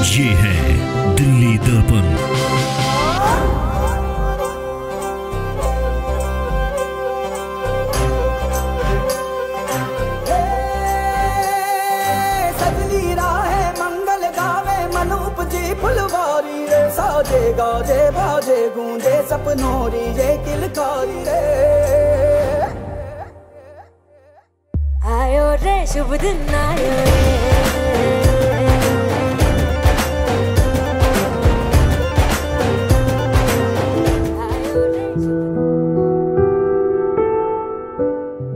ये है दिल्ली दर्पण। सजली राहे मंगल गावे मन उपजी फुलवारी रे, साजे गाजे बाजे गूंजे सपनोरी ये किलकारी रे। आयो रे शुभ दिन आयो रे।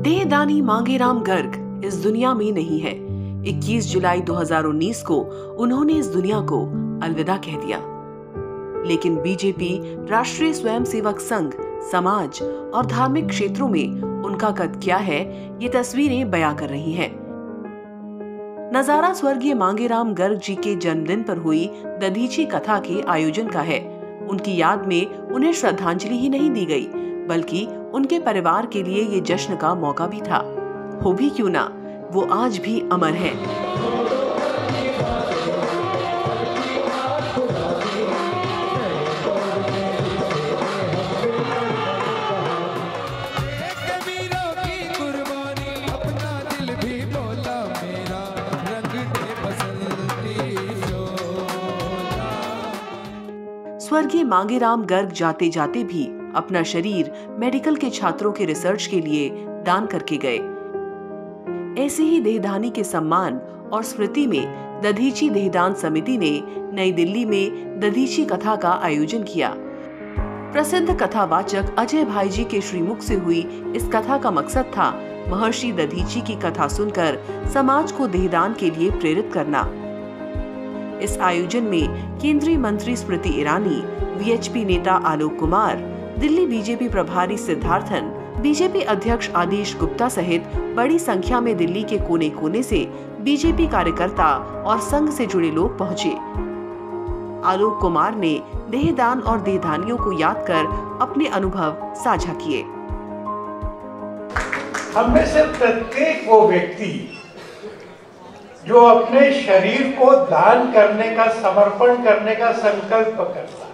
देहदानी मांगेराम गर्ग इस दुनिया में नहीं है। 21 जुलाई 2019 को उन्होंने इस दुनिया को अलविदा कह दिया। लेकिन बीजेपी, राष्ट्रीय स्वयंसेवक संघ, समाज और धार्मिक क्षेत्रों में उनका कद क्या है, ये तस्वीरें बयां कर रही हैं। नजारा स्वर्गीय मांगेराम गर्ग जी के जन्मदिन पर हुई दधीची कथा के आयोजन का है। उनकी याद में उन्हें श्रद्धांजलि ही नहीं दी गई, बल्कि उनके परिवार के लिए ये जश्न का मौका भी था। हो भी क्यों ना, वो आज भी अमर हैं। स्वर्गीय मांगेराम गर्ग जाते जाते भी अपना शरीर मेडिकल के छात्रों के रिसर्च के लिए दान करके गए। ऐसे ही देहदानी के सम्मान और स्मृति में दधीची देहदान समिति ने नई दिल्ली में दधीची कथा का आयोजन किया। प्रसिद्ध कथावाचक अजय भाई जी के श्रीमुख से हुई इस कथा का मकसद था महर्षि दधीची की कथा सुनकर समाज को देहदान के लिए प्रेरित करना। इस आयोजन में केंद्रीय मंत्री स्मृति ईरानी, वीएचपी नेता आलोक कुमार, दिल्ली बीजेपी प्रभारी सिद्धार्थन, बीजेपी अध्यक्ष आदेश गुप्ता सहित बड़ी संख्या में दिल्ली के कोने कोने से बीजेपी कार्यकर्ता और संघ से जुड़े लोग पहुंचे। आलोक कुमार ने देहदान और देहदानियों को याद कर अपने अनुभव साझा किए। हम में से प्रत्येक वो व्यक्ति जो अपने शरीर को दान करने का, समर्पण करने का संकल्प करता है,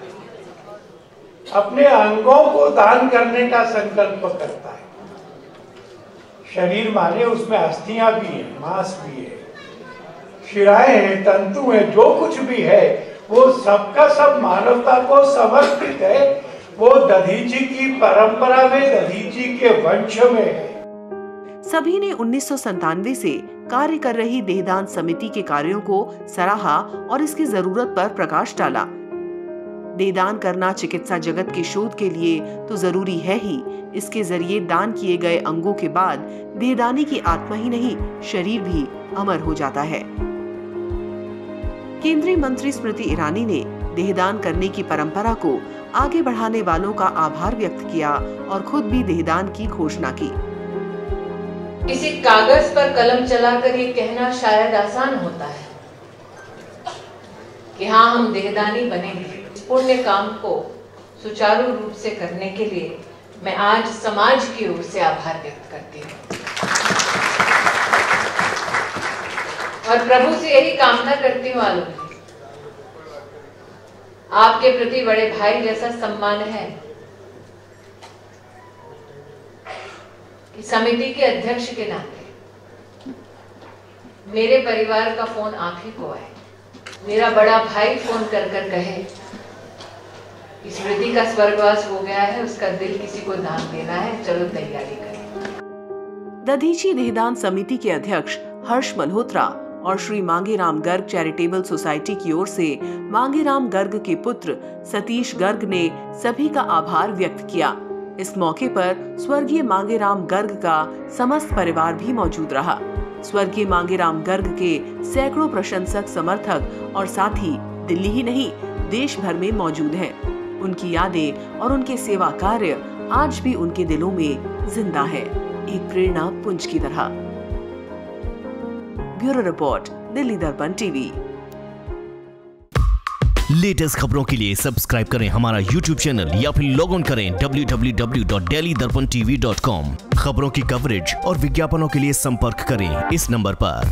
अपने अंगों को दान करने का संकल्प करता है। शरीर माने उसमें अस्थियां भी हैं, मांस भी है, शिराएं हैं, तंतु हैं, जो कुछ भी है वो सबका सब मानवता को समर्पित है। वो दधीची की परंपरा में, दधीची के वंश में है। सभी ने 1997 से कार्य कर रही देहदान समिति के कार्यों को सराहा और इसकी जरूरत पर प्रकाश डाला। देहदान करना चिकित्सा जगत के शोध के लिए तो जरूरी है ही, इसके जरिए दान किए गए अंगों के बाद देहदानी की आत्मा ही नहीं, शरीर भी अमर हो जाता है। केंद्रीय मंत्री स्मृति ईरानी ने देहदान करने की परंपरा को आगे बढ़ाने वालों का आभार व्यक्त किया और खुद भी देहदान की घोषणा की। किसी कागज पर कलम चलाकर ये कहना शायद आसान होता है कि हाँ, हम देहदानी बनेंगे। पुण्य काम को सुचारू रूप से करने के लिए मैं आज समाज की ओर से आभार व्यक्त करती हूँ और प्रभु से यही कामना करती हूँ, आलोक जी, आपके प्रति बड़े भाई जैसा सम्मान है कि समिति के अध्यक्ष के नाते मेरे परिवार का फोन आप ही को आए, मेरा बड़ा भाई फोन कर कर कहे कि स्मृति का स्वर्गवास हो गया है, उसका दिल किसी को दान देना है, चलो तैयारी करें। दधीची देहदान समिति के अध्यक्ष हर्ष मल्होत्रा और श्री मांगेराम गर्ग चैरिटेबल सोसाइटी की ओर से मांगेराम गर्ग के पुत्र सतीश गर्ग ने सभी का आभार व्यक्त किया। इस मौके पर स्वर्गीय मांगेराम गर्ग का समस्त परिवार भी मौजूद रहा। स्वर्गीय मांगेराम गर्ग के सैकड़ों प्रशंसक, समर्थक और साथी दिल्ली ही नहीं, देश भर में मौजूद हैं। उनकी यादें और उनके सेवा कार्य आज भी उनके दिलों में जिंदा है, एक प्रेरणा पुंज की तरह। ब्यूरो रिपोर्ट, दिल्ली दर्पण टीवी। लेटेस्ट खबरों के लिए सब्सक्राइब करें हमारा YouTube चैनल या फिर लॉग ऑन करें www.delhidarpantv.com। खबरों की कवरेज और विज्ञापनों के लिए संपर्क करें इस नंबर पर।